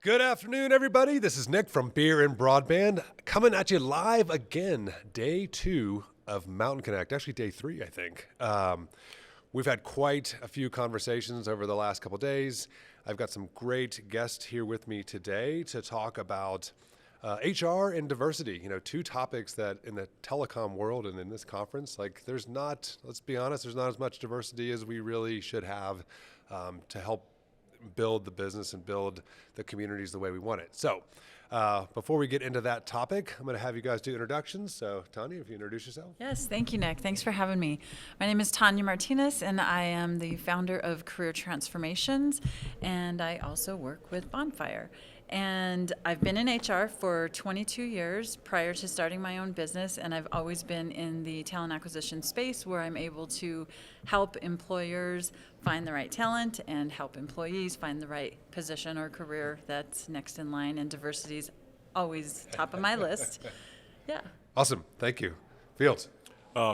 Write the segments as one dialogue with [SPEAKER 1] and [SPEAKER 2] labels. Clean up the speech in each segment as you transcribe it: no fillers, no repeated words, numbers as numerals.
[SPEAKER 1] Good afternoon, everybody. This is Nick from Beer and Broadband, coming at you live again, day 2 of Mountain Connect. Actually, day 3, I think. We've had quite a few conversations over the last couple days. I've got some great guests here with me today to talk about HR and diversity. You know, 2 topics that in the telecom world and in this conference, like let's be honest, there's not as much diversity as we really should have to help build the business and build the communities the way we want it. So before we get into that topic, I'm going to have you guys do introductions. So Tanya, if you introduce yourself.
[SPEAKER 2] Yes, thank you, Nick. Thanks for having me. My name is Tanya Martinez, and I am the founder of Career Transformations, and I also work with Bonfire. And I've been in HR for 22 years prior to starting my own business, and I've always been in the talent acquisition space where I'm able to help employers find the right talent and help employees find the right position or career that's next in line, and diversity is always top of my list. Yeah.
[SPEAKER 1] Awesome. Thank you. Fields.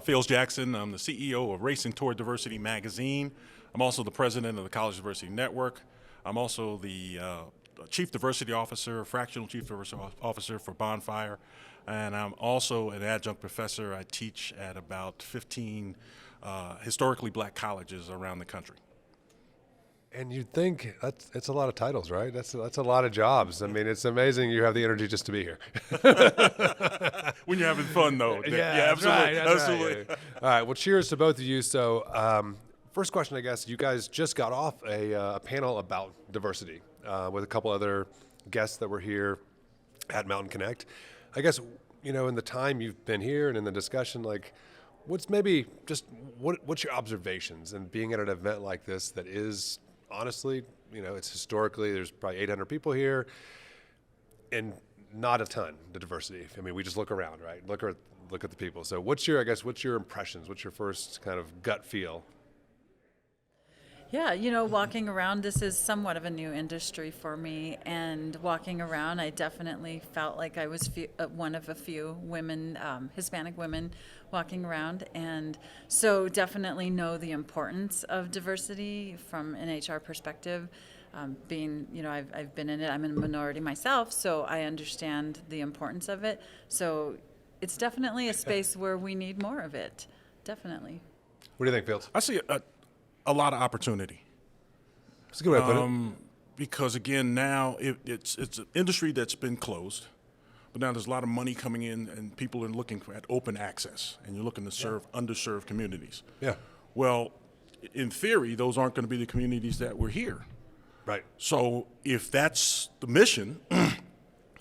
[SPEAKER 3] Fields Jackson. I'm the CEO of Racing Toward Diversity magazine. I'm also the president of the College Diversity Network. I'm also the Chief Diversity Officer, Fractional Chief Diversity Officer for Bonfire, and I'm also an adjunct professor. I teach at about 15 historically black colleges around the country.
[SPEAKER 1] And you'd think it's a lot of titles, right? That's a lot of jobs. I mean, it's amazing you have the energy just to be here.
[SPEAKER 3] When you're having fun, though.
[SPEAKER 1] Yeah,
[SPEAKER 3] absolutely.
[SPEAKER 1] That's
[SPEAKER 3] absolutely.
[SPEAKER 1] Right. All right. Well, cheers to both of you. So, first question, I guess, you guys just got off a panel about diversity with a couple other guests that were here at Mountain Connect. I guess, you know, in the time you've been here and in the discussion, like, what's your observations in being at an event like this that is, honestly, you know, it's historically, there's probably 800 people here and not a ton, the diversity. I mean, we just look around, right? Look at the people. So what's your impressions? What's your first kind of gut feel?
[SPEAKER 2] Yeah, you know, walking around, this is somewhat of a new industry for me, and walking around, I definitely felt like I was one of a few women, Hispanic women, walking around, and so definitely know the importance of diversity from an HR perspective. Being, you know, I've been in it, I'm a minority myself, so I understand the importance of it. So it's definitely a space where we need more of it, definitely.
[SPEAKER 1] What do you think, Fields?
[SPEAKER 3] I see a lot of opportunity.
[SPEAKER 1] That's a good way to put it.
[SPEAKER 3] Because again, now it's an industry that's been closed, but now there's a lot of money coming in, and people are looking at open access, and you're looking to serve underserved communities.
[SPEAKER 1] Yeah.
[SPEAKER 3] Well, in theory, those aren't going to be the communities that were here.
[SPEAKER 1] Right.
[SPEAKER 3] So if that's the mission,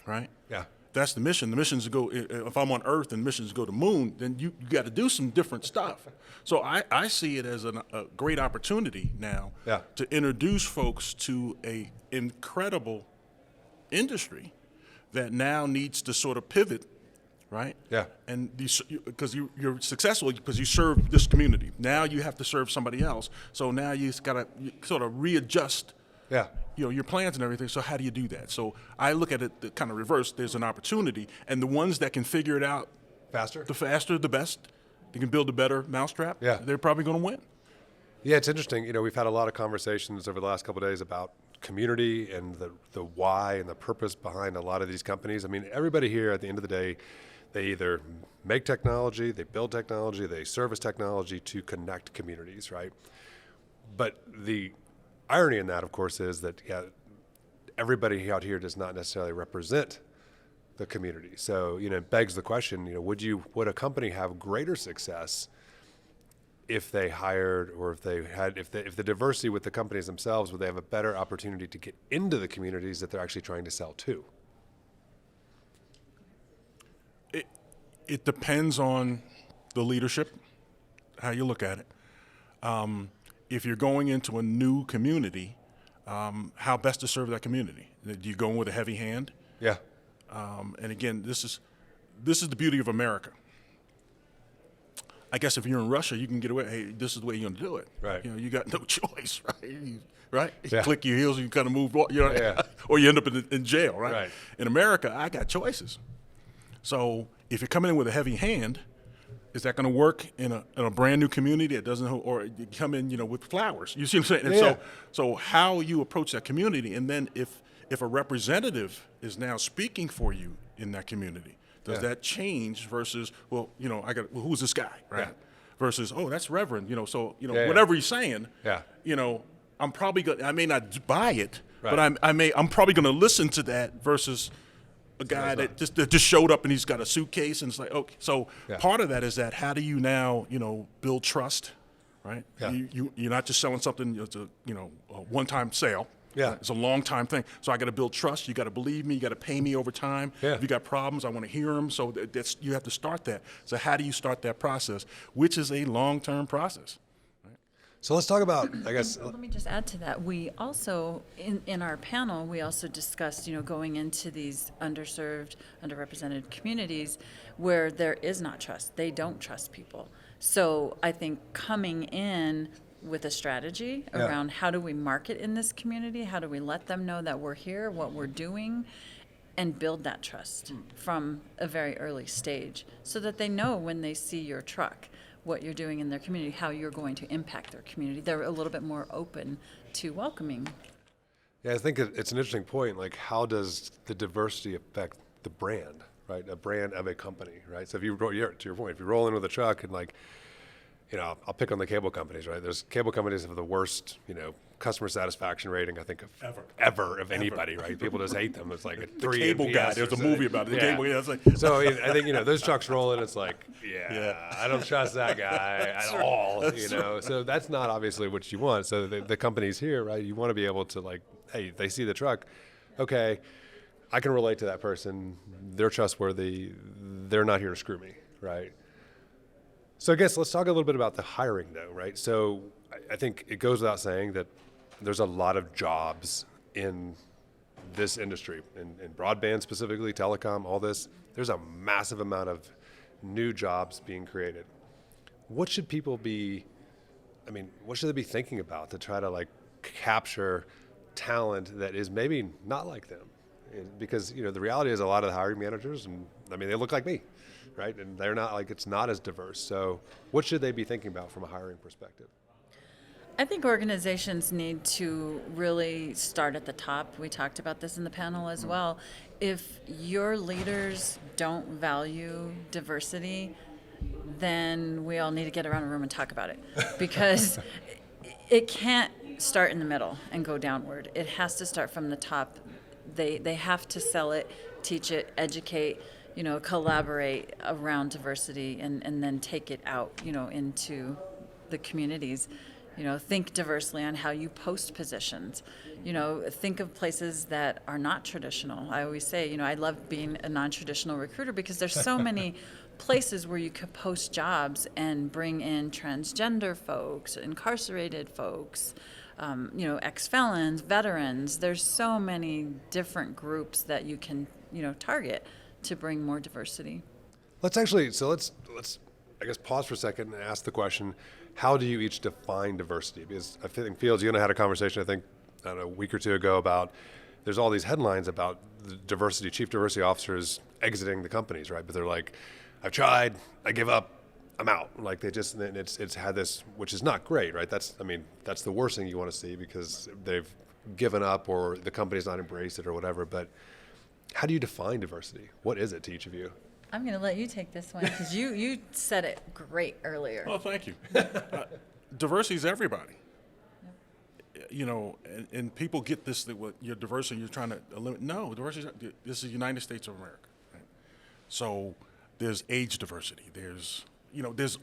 [SPEAKER 3] right?
[SPEAKER 1] Yeah.
[SPEAKER 3] That's the mission. The mission's to go, if I'm on Earth and the mission's to go to the moon, then you got to do some different stuff. So I see it as a great opportunity now to introduce folks to a incredible industry that now needs to sort of pivot, right?
[SPEAKER 1] Yeah.
[SPEAKER 3] And because you're successful because you serve this community. Now you have to serve somebody else. So now you got to sort of readjust.
[SPEAKER 1] Yeah.
[SPEAKER 3] You know, your plans and everything. So how do you do that? So I look at it the kind of reverse. There's an opportunity, and the ones that can figure it out
[SPEAKER 1] faster,
[SPEAKER 3] the best, they can build a better mousetrap.
[SPEAKER 1] Yeah.
[SPEAKER 3] They're probably going to win.
[SPEAKER 1] Yeah, it's interesting. You know, we've had a lot of conversations over the last couple of days about community and the why and the purpose behind a lot of these companies. I mean, everybody here at the end of the day, they either make technology, they build technology, they service technology to connect communities, right? But the irony in that, of course, is that everybody out here does not necessarily represent the community. So, you know, it begs the question, you know, would a company have greater success if they hired, or if the diversity with the companies themselves, would they have a better opportunity to get into the communities that they're actually trying to sell to?
[SPEAKER 3] It depends on the leadership, how you look at it. If you're going into a new community, how best to serve that community? Do you go in with a heavy hand?
[SPEAKER 1] Yeah.
[SPEAKER 3] And again, this is the beauty of America. I guess if you're in Russia, you can get away. Hey, this is the way you're going to do it.
[SPEAKER 1] Right.
[SPEAKER 3] You know, you got no choice, right? Right?
[SPEAKER 1] Yeah.
[SPEAKER 3] You click your heels, and you kind of move. You know,
[SPEAKER 1] Yeah.
[SPEAKER 3] or you end up in jail, right?
[SPEAKER 1] Right.
[SPEAKER 3] In America, I got choices. So if you're coming in with a heavy hand, is that going to work in a brand new community that doesn't, or you come in, you know, with flowers? You see what I'm saying? And
[SPEAKER 1] Yeah.
[SPEAKER 3] so how you approach that community, and then if if a representative is now speaking for you in that community, does
[SPEAKER 1] Yeah.
[SPEAKER 3] that change versus, well, who's this guy, right?
[SPEAKER 1] Yeah.
[SPEAKER 3] Versus, oh, that's Reverend, so,
[SPEAKER 1] Yeah.
[SPEAKER 3] whatever he's saying,
[SPEAKER 1] Yeah.
[SPEAKER 3] I'm probably going I may not buy it,
[SPEAKER 1] Right.
[SPEAKER 3] but I'm probably going to listen to that versus a guy that just showed up and he's got a suitcase and it's like, okay. So
[SPEAKER 1] Yeah.
[SPEAKER 3] part of that is that how do you now, build trust, right?
[SPEAKER 1] Yeah.
[SPEAKER 3] You're not just selling something, it's a one-time sale.
[SPEAKER 1] Yeah.
[SPEAKER 3] It's a long-time thing. So I got to build trust. You got to believe me. You got to pay me over time.
[SPEAKER 1] Yeah.
[SPEAKER 3] If you got problems, I want to hear them. So you have to start that. So how do you start that process, which is a long-term process?
[SPEAKER 1] So let's talk about, I guess,
[SPEAKER 2] Let me just add to that. We also, in our panel, we also discussed, going into these underserved, underrepresented communities where there is not trust. They don't trust people. So I think coming in with a strategy
[SPEAKER 1] Yeah.
[SPEAKER 2] around how do we market in this community, how do we let them know that we're here, what we're doing, and build that trust from a very early stage so that they know when they see your truck what you're doing in their community, how you're going to impact their community. They're a little bit more open to welcoming.
[SPEAKER 1] yeah, I think it's an interesting point. Like, how does the diversity affect the brand, right? A brand of a company, right? So if to your point, if you roll in with a truck and I'll pick on the cable companies, right? There's cable companies that have the worst, customer satisfaction rating, I think, ever of anybody, right? People just hate them. It's like a 3
[SPEAKER 3] Cable guy.
[SPEAKER 1] NPS
[SPEAKER 3] There's
[SPEAKER 1] or
[SPEAKER 3] a movie about it. The
[SPEAKER 1] Yeah.
[SPEAKER 3] cable guy. It's like,
[SPEAKER 1] So I think, those trucks roll in, it's like,
[SPEAKER 3] Yeah.
[SPEAKER 1] I don't trust that guy at all, So that's not obviously what you want. So the companies here, right, you want to be able to hey, they see the truck, okay, I can relate to that person. They're trustworthy. They're not here to screw me, right? So I guess let's talk a little bit about the hiring though, right? So I think it goes without saying that there's a lot of jobs in this industry, in broadband specifically, telecom, all this. There's a massive amount of new jobs being created. What should people what should they be thinking about to try to capture talent that is maybe not like them? Because, the reality is a lot of the hiring managers, and they look like me, right? And they're not it's not as diverse. So what should they be thinking about from a hiring perspective?
[SPEAKER 2] I think organizations need to really start at the top. We talked about this in the panel as well. If your leaders don't value diversity, then we all need to get around a room and talk about it, because it can't start in the middle and go downward. It has to start from the top. They have to sell it, teach it, educate, collaborate around diversity, and then take it out, into the communities. Think diversely on how you post positions. Think of places that are not traditional. I always say, I love being a non-traditional recruiter because there's so many places where you could post jobs and bring in transgender folks, incarcerated folks, ex-felons, veterans. There's so many different groups that you can, target to bring more diversity.
[SPEAKER 1] Let's I guess, pause for a second and ask the question, how do you each define diversity? Because I think, Fields, you and I had a conversation, I think, a week or two ago about, there's all these headlines about the chief diversity officers exiting the companies, right? But they're like, I've tried, I give up, I'm out. It's had this, which is not great, right? That's the worst thing you want to see, because they've given up or the company's not embraced it or whatever. But how do you define diversity? What is it to each of you?
[SPEAKER 2] I'm going to let you take this one because you said it great earlier.
[SPEAKER 3] well, thank you. Diversity is everybody. And people get this, that what your diversity, you're trying to eliminate. No, diversity, this is the United States of America. Right? So there's age diversity. There's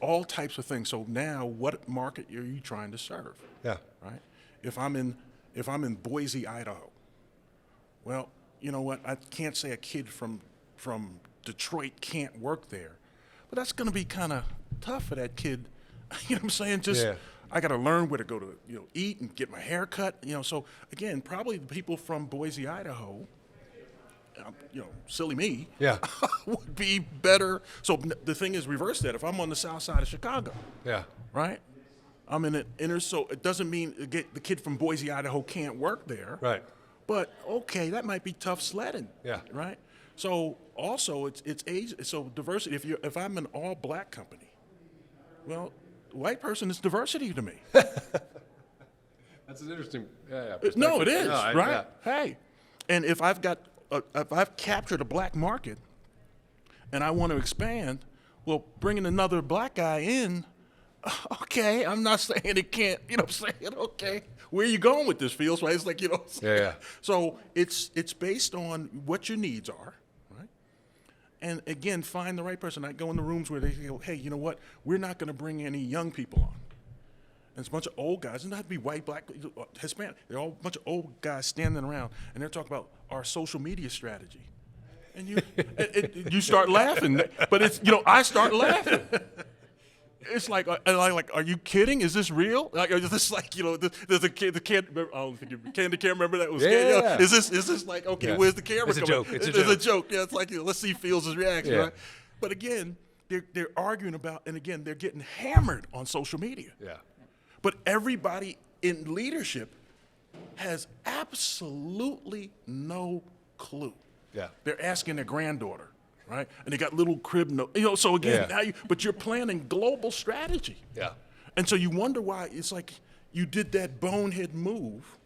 [SPEAKER 3] all types of things. So now what market are you trying to serve?
[SPEAKER 1] Yeah.
[SPEAKER 3] Right? If I'm in Boise, Idaho, well, you know what? I can't say a kid from Detroit can't work there, but that's going to be kind of tough for that kid. You know what I'm saying?
[SPEAKER 1] Yeah.
[SPEAKER 3] I got to learn where to go to, eat and get my hair cut. So again, probably the people from Boise, Idaho, silly me,
[SPEAKER 1] Yeah.
[SPEAKER 3] would be better. So the thing is, reverse that. If I'm on the south side of Chicago,
[SPEAKER 1] Yeah.
[SPEAKER 3] right? I'm in an inner, so it doesn't mean the kid from Boise, Idaho can't work there.
[SPEAKER 1] Right.
[SPEAKER 3] But okay, that might be tough sledding.
[SPEAKER 1] Yeah.
[SPEAKER 3] Right. So also it's age. So diversity. If I'm an all black company, well, white person is diversity to me.
[SPEAKER 1] That's an interesting. Yeah.
[SPEAKER 3] No, it is
[SPEAKER 1] No,
[SPEAKER 3] right. Hey, And if I've captured a black market and I want to expand, well, bringing another black guy in, okay, I'm not saying it can't, you know what I'm saying? Okay, where are you going with this, Fields? Right? It's like, you know what I'm saying?
[SPEAKER 1] Yeah.
[SPEAKER 3] So it's based on what your needs are, right? And again, find the right person. I go in the rooms where they go, hey, you know what? We're not going to bring any young people on. And it's a bunch of old guys. It doesn't have to be white, black, Hispanic. They're all a bunch of old guys standing around, and they're talking about our social media strategy. And you start laughing, but it's, you know, I start laughing. It's like, are you kidding? Is this real? Like, is this like, you know, there's a kid, the kid. I don't think Candy can't remember that was.
[SPEAKER 1] Yeah.
[SPEAKER 3] You know, is this like, okay,
[SPEAKER 1] Yeah.
[SPEAKER 3] where's the camera?
[SPEAKER 1] It's a
[SPEAKER 3] coming?
[SPEAKER 1] joke. It's a
[SPEAKER 3] It's a
[SPEAKER 1] joke.
[SPEAKER 3] joke. Yeah, it's like, you know, let's see Fields' reaction,
[SPEAKER 1] Yeah.
[SPEAKER 3] right? But again, they're arguing about, and again, they're getting hammered on social media.
[SPEAKER 1] Yeah.
[SPEAKER 3] But everybody in leadership has absolutely no clue.
[SPEAKER 1] Yeah.
[SPEAKER 3] They're asking their granddaughter, right? And they got little crib notes. You know, so again,
[SPEAKER 1] Yeah.
[SPEAKER 3] but you're planning global strategy.
[SPEAKER 1] Yeah.
[SPEAKER 3] And so you wonder why it's like you did that bonehead move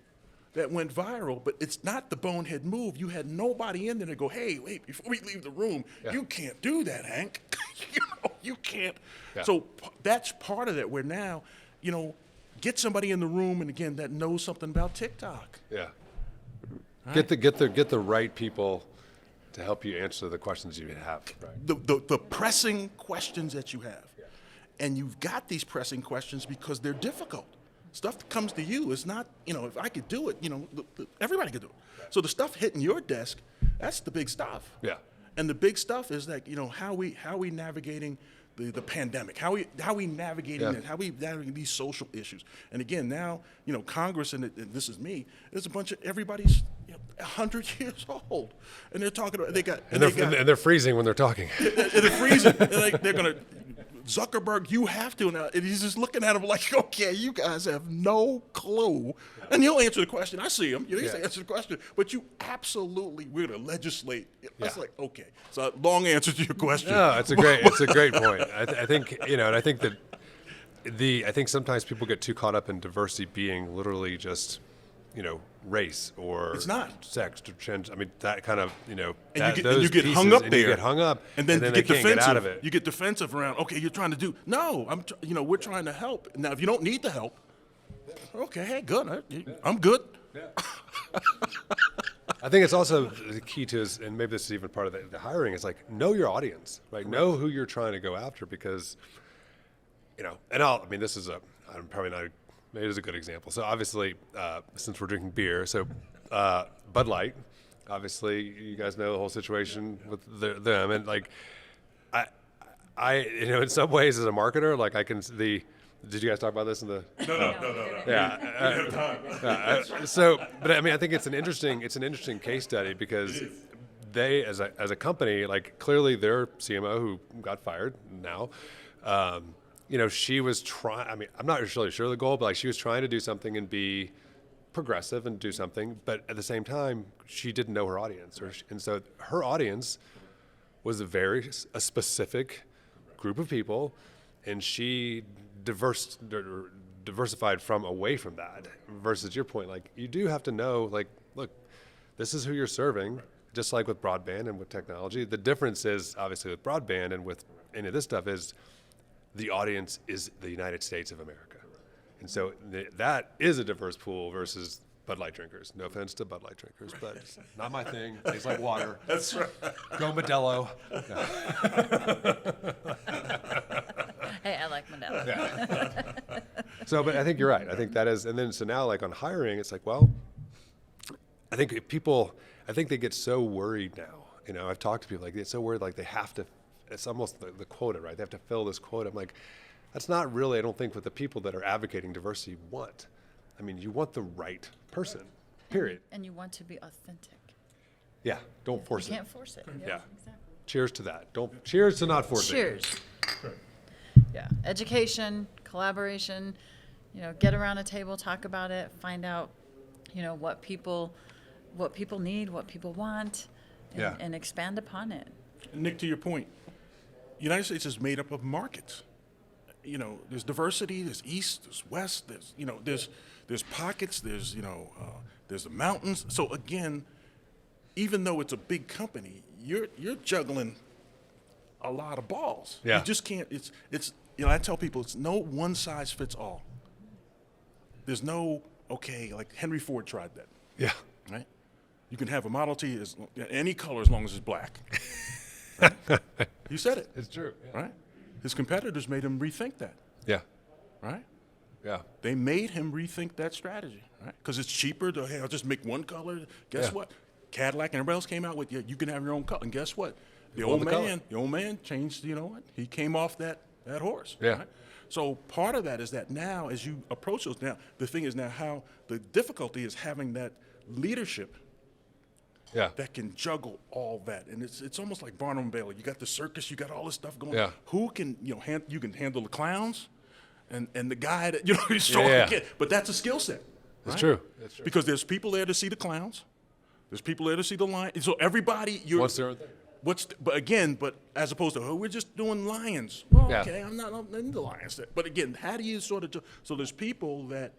[SPEAKER 3] that went viral, but it's not the bonehead move. You had nobody in there to go, hey, wait, before we leave the room,
[SPEAKER 1] Yeah.
[SPEAKER 3] you can't do that, Hank. You know, you can't.
[SPEAKER 1] Yeah.
[SPEAKER 3] So that's part of that, where now, you know, get somebody in the room, and again, that knows something about TikTok.
[SPEAKER 1] Yeah. Get the right people to help you answer the questions you have. Right.
[SPEAKER 3] The pressing questions that you have. And you've got these pressing questions because they're difficult. Stuff that comes to you is not, you know, if I could do it, you know, everybody could do it. So the stuff hitting your desk, that's the big stuff.
[SPEAKER 1] Yeah.
[SPEAKER 3] And the big stuff is that, you know, how we navigating the pandemic, how we navigating
[SPEAKER 1] Yeah.
[SPEAKER 3] it, how we navigating these social issues. And again, now, you know, Congress, and this is me, there's a bunch of, everybody's, you know, 100 years old, and they're talking about,
[SPEAKER 1] And they're freezing when they're talking.
[SPEAKER 3] and they're freezing. They're going to, Zuckerberg, you have to now. And he's just looking at him like, okay, you guys have no clue. And he'll answer the question. I see him. You know, he's answer the question. But you absolutely, we're going to legislate. That's
[SPEAKER 1] Yeah.
[SPEAKER 3] like, okay. So long answer to your question.
[SPEAKER 1] No, it's a great point. I think, you know, and I think that I think sometimes people get too caught up in diversity being literally just, you know, race or
[SPEAKER 3] It's not.
[SPEAKER 1] sex or trans. I mean, that kind of, you know,
[SPEAKER 3] And you
[SPEAKER 1] those
[SPEAKER 3] get hung
[SPEAKER 1] pieces,
[SPEAKER 3] up
[SPEAKER 1] and
[SPEAKER 3] there.
[SPEAKER 1] You get hung up,
[SPEAKER 3] and then you
[SPEAKER 1] they
[SPEAKER 3] get
[SPEAKER 1] can't
[SPEAKER 3] defensive.
[SPEAKER 1] get out of it.
[SPEAKER 3] You get defensive around. Okay, you're trying to do. No, you know, we're trying to help. Now, if you don't need the help, okay, hey, good. I'm good.
[SPEAKER 1] I think it's also the key to, and maybe this is even part of the hiring, is like know your audience, right? Know who you're trying to go after, because, you know, and this is I'm probably not, maybe it is a good example. So obviously, since we're drinking beer, so Bud Light, obviously you guys know the whole situation with them, and like, I you know, in some ways as a marketer, like I can did you guys talk about this in the?
[SPEAKER 3] No.
[SPEAKER 1] Yeah. So, but I mean, I think it's an interesting case study, because they, as a company, like clearly their CMO who got fired now, you know, she was trying. I mean, I'm not really sure of the goal, but like she was trying to do something and be progressive and do something, but at the same time, she didn't know her audience, and so her audience was a specific group of people, and she diversified from away from that. Versus your point, like you do have to know, like, look, this is who you're serving. Just like with broadband and with technology, the difference is obviously with broadband and with any of this stuff is the audience is the United States of America, and so that is a diverse pool versus Bud Light drinkers. No offense to Bud Light drinkers, but it's not my thing. Tastes like water.
[SPEAKER 3] That's right.
[SPEAKER 1] Go Modelo.
[SPEAKER 2] Hey, I like Modelo.
[SPEAKER 1] So, but I think you're right. I think that is, and then so now, like on hiring, it's like, well, I think they get so worried now. You know, I've talked to people, like, they get so worried, like they have to, it's almost the quota, right? They have to fill this quota. I'm like, that's not really, I don't think, what the people that are advocating diversity want. I mean, you want the right person, period.
[SPEAKER 2] And you want to be authentic.
[SPEAKER 1] Yeah, don't force
[SPEAKER 2] You
[SPEAKER 1] it.
[SPEAKER 2] can't force it.
[SPEAKER 1] Yeah.
[SPEAKER 2] Exactly.
[SPEAKER 1] Cheers to that. Cheers to not forcing it.
[SPEAKER 2] Cheers. Yeah. Education, collaboration, you know, get around a table, talk about it, find out, you know, what people need, what people want, and,
[SPEAKER 1] Yeah.
[SPEAKER 2] and expand upon it.
[SPEAKER 3] Nick, to your point, the United States is made up of markets. You know, there's diversity, there's east, there's west, there's, you know, there's pockets, there's, you know, there's the mountains. So again, even though it's a big company, you're juggling a lot of balls.
[SPEAKER 1] Yeah.
[SPEAKER 3] You just can't. It's I tell people it's no one size fits all. There's no like Henry Ford tried that.
[SPEAKER 1] Yeah.
[SPEAKER 3] Right. You can have a Model T any color as long as it's black. Right? You said it.
[SPEAKER 1] It's true. Yeah.
[SPEAKER 3] Right. His competitors made him rethink that.
[SPEAKER 1] Yeah.
[SPEAKER 3] Right.
[SPEAKER 1] Yeah.
[SPEAKER 3] They made him rethink that strategy, right? Because it's cheaper to, hey, I'll just make one color. Guess what? Cadillac and everybody else came out with, you can have your own color. And guess what? The old man changed, you know what? He came off that horse.
[SPEAKER 1] Yeah.
[SPEAKER 3] Right? So part of that is that now as you approach those, now the thing is now how the difficulty is having that leadership that can juggle all that. And it's almost like Barnum and Bailey. You got the circus, you got all this stuff going on.
[SPEAKER 1] Yeah.
[SPEAKER 3] Who can, you can handle the clowns and the guy that, he's strong again. But that's a skill set.
[SPEAKER 1] It's
[SPEAKER 3] right?
[SPEAKER 1] true. It's true.
[SPEAKER 3] Because there's people there to see the clowns. There's people there to see the lion. So everybody,
[SPEAKER 1] What's their own thing?
[SPEAKER 3] But as opposed to, we're just doing lions. Well,
[SPEAKER 1] Yeah.
[SPEAKER 3] okay, I'm not into lions. But again, how do you sort of, so there's people that,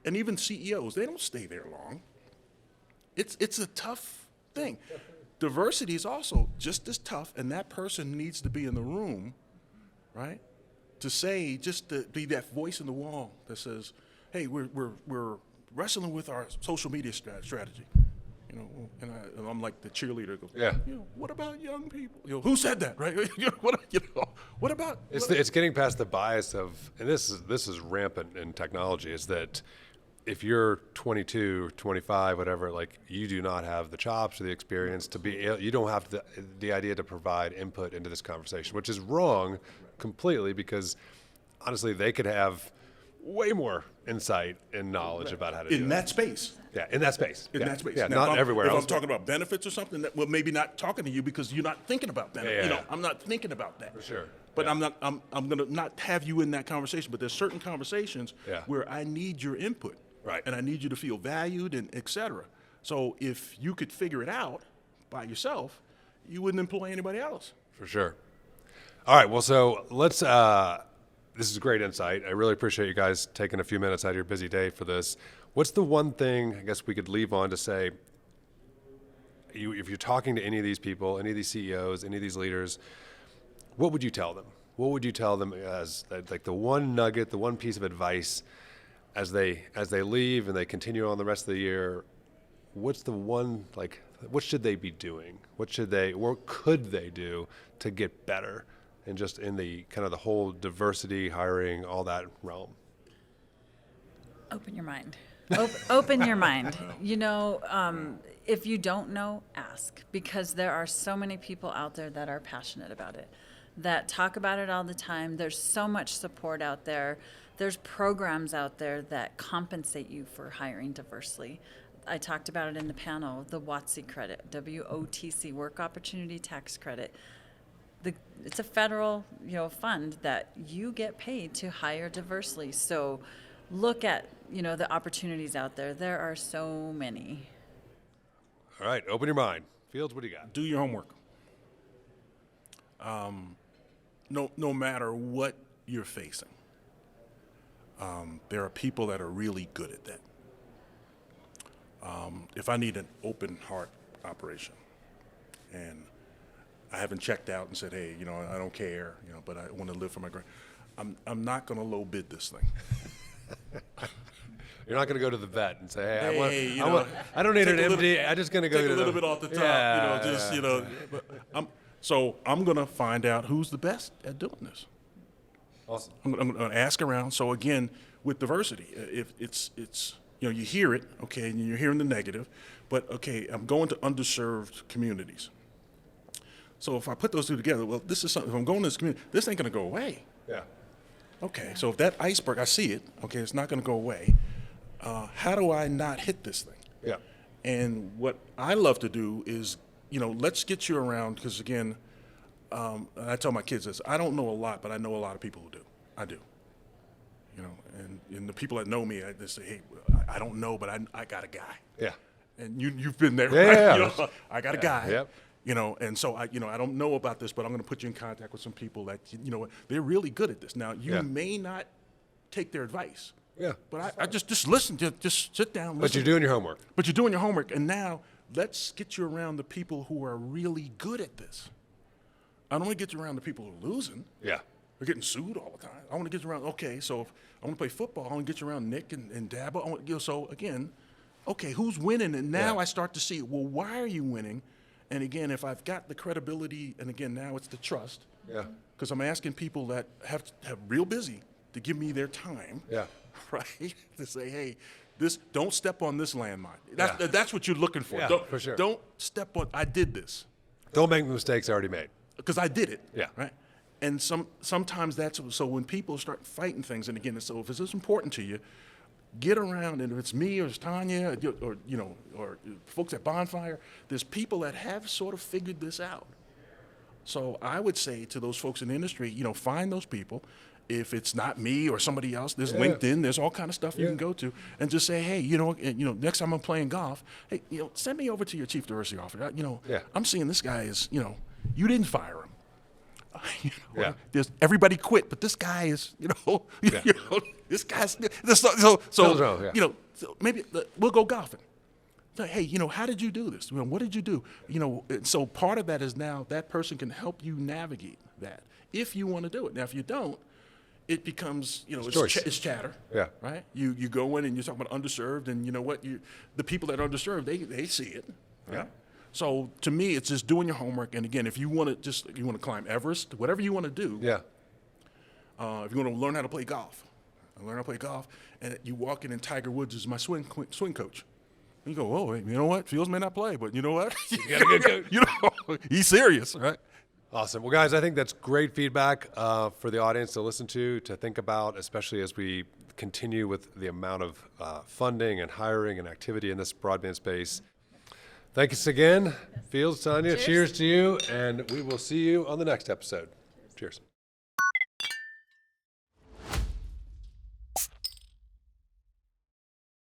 [SPEAKER 3] and even CEOs, they don't stay there long. It's a tough thing. Diversity is also just as tough, and that person needs to be in the room, right? To say, just to be that voice in the wall that says, hey, we're wrestling with our social media strategy. And I'm like the cheerleader. Goes,
[SPEAKER 1] Yeah.
[SPEAKER 3] What about young people? Who said that, right? What about?
[SPEAKER 1] It's getting past the bias of, and this is rampant in technology, is that if you're 22, 25, whatever, like you do not have the chops or the experience to be, you don't have the idea to provide input into this conversation, which is wrong completely, because honestly, they could have way more insight and knowledge about how to do
[SPEAKER 3] in that space.
[SPEAKER 1] Yeah, in that space.
[SPEAKER 3] In that space.
[SPEAKER 1] Yeah,
[SPEAKER 3] Now,
[SPEAKER 1] not everywhere
[SPEAKER 3] if
[SPEAKER 1] else.
[SPEAKER 3] I'm talking about benefits or something, that maybe not talking to you because you're not thinking about benefits.
[SPEAKER 1] Yeah.
[SPEAKER 3] I'm not thinking about that.
[SPEAKER 1] For sure.
[SPEAKER 3] But
[SPEAKER 1] Yeah.
[SPEAKER 3] I'm going to not have you in that conversation. But there's certain conversations where I need your input.
[SPEAKER 1] Right.
[SPEAKER 3] And I need you to feel valued and et cetera. So if you could figure it out by yourself, you wouldn't employ anybody else.
[SPEAKER 1] For sure. All right. Well, so let's. This is great insight. I really appreciate you guys taking a few minutes out of your busy day for this. What's the one thing I guess we could leave on to say? If you're talking to any of these people, any of these CEOs, any of these leaders, what would you tell them? What would you tell them as like the one nugget, the one piece of advice as they leave and they continue on the rest of the year? What's the one, like, what should they be doing? What could they do to get better? And just in the kind of the whole diversity, hiring, all that realm.
[SPEAKER 2] Open your mind. Open your mind. If you don't know, ask, because there are so many people out there that are passionate about it, that talk about it all the time. There's so much support out there. There's programs out there that compensate you for hiring diversely. I talked about it in the panel, the WOTC credit, WOTC, Work Opportunity Tax Credit. It's a federal, fund that you get paid to hire diversely. So look at, the opportunities out there. There are so many.
[SPEAKER 1] All right, open your mind. Fields, what do you got?
[SPEAKER 3] Do your homework. No matter what you're facing, there are people that are really good at that. If I need an open heart operation and I haven't checked out and said, hey, I don't care, but I want to live for my I'm not going to low bid this thing.
[SPEAKER 1] You're not going to go to the vet and say,
[SPEAKER 3] hey,
[SPEAKER 1] I don't need an MD. I'm just going to go
[SPEAKER 3] take
[SPEAKER 1] to
[SPEAKER 3] a little bit off the top, but so I'm going to find out who's the best at doing this.
[SPEAKER 1] Awesome.
[SPEAKER 3] I'm going to ask around. So again, with diversity, if it's you hear it, okay, and you're hearing the negative, but okay, I'm going to underserved communities. So if I put those two together, well, this is something. If I'm going to this community, this ain't going to go away.
[SPEAKER 1] Yeah.
[SPEAKER 3] Okay, so if that iceberg, I see it. Okay, it's not going to go away. How do I not hit this thing?
[SPEAKER 1] Yeah.
[SPEAKER 3] And what I love to do is, let's get you around, because again, I tell my kids this, I don't know a lot, but I know a lot of people who do. I do. And the people that know me, they say, hey, I don't know, but I got a guy.
[SPEAKER 1] Yeah.
[SPEAKER 3] And you've been there,
[SPEAKER 1] Yeah,
[SPEAKER 3] right?
[SPEAKER 1] yeah.
[SPEAKER 3] I got a guy.
[SPEAKER 1] Yep.
[SPEAKER 3] And so I don't know about this, but I'm going to put you in contact with some people that, they're really good at this. Now, you may not take their advice.
[SPEAKER 1] Yeah.
[SPEAKER 3] But I just listen, just sit down, listen.
[SPEAKER 1] But you're doing your homework.
[SPEAKER 3] But you're doing your homework, and now let's get you around the people who are really good at this. I don't want to get you around the people who are losing.
[SPEAKER 1] Yeah.
[SPEAKER 3] They're getting sued all the time. I want to get you around, okay, so if I want to play football, I want to get you around Nick and Dabo. So again, okay, who's winning? And now I start to see, well, why are you winning? And again, if I've got the credibility, and again, now it's the trust.
[SPEAKER 1] Yeah.
[SPEAKER 3] Because I'm asking people that have real busy to give me their time.
[SPEAKER 1] Yeah.
[SPEAKER 3] Right? To say, hey, don't step on this landmine.
[SPEAKER 1] Yeah.
[SPEAKER 3] That's what you're looking for.
[SPEAKER 1] Yeah, for sure.
[SPEAKER 3] Don't step on, I did this.
[SPEAKER 1] Don't make mistakes already made.
[SPEAKER 3] Because I did it.
[SPEAKER 1] Yeah.
[SPEAKER 3] Right? And sometimes so when people start fighting things, and again, so if this is important to you, get around, and if it's me or it's Tanya or folks at Bonfire, there's people that have sort of figured this out. So I would say to those folks in the industry, find those people. If it's not me or somebody else, there's LinkedIn, there's all kind of stuff you can go to, and just say, hey, next time I'm playing golf, hey, send me over to your chief diversity officer. I'm seeing this guy is, you didn't fire him. There's everybody quit, but this guy is, this guy's so maybe we'll go golfing. So, hey, how did you do this? What did you do? And so part of that is now that person can help you navigate that if you want to do it. Now, if you don't, it becomes, it's chatter.
[SPEAKER 1] Yeah.
[SPEAKER 3] Right. You go in and you talk about underserved, and you know what? The people that are underserved, they see it. Right? Yeah. So to me, it's just doing your homework. And again, if you want to climb Everest, whatever you want to do.
[SPEAKER 1] Yeah.
[SPEAKER 3] If you want to learn how to play golf, and you walk in and Tiger Woods is my swing coach. And you go, oh, you know what? Fields may not play, but you know what?
[SPEAKER 1] You got a good coach.
[SPEAKER 3] He's serious, right?
[SPEAKER 1] Awesome. Well, guys, I think that's great feedback for the audience to listen to think about, especially as we continue with the amount of funding and hiring and activity in this broadband space. Thanks again, Fields, Tanya. Cheers to you, and we will see you on the next episode. Cheers.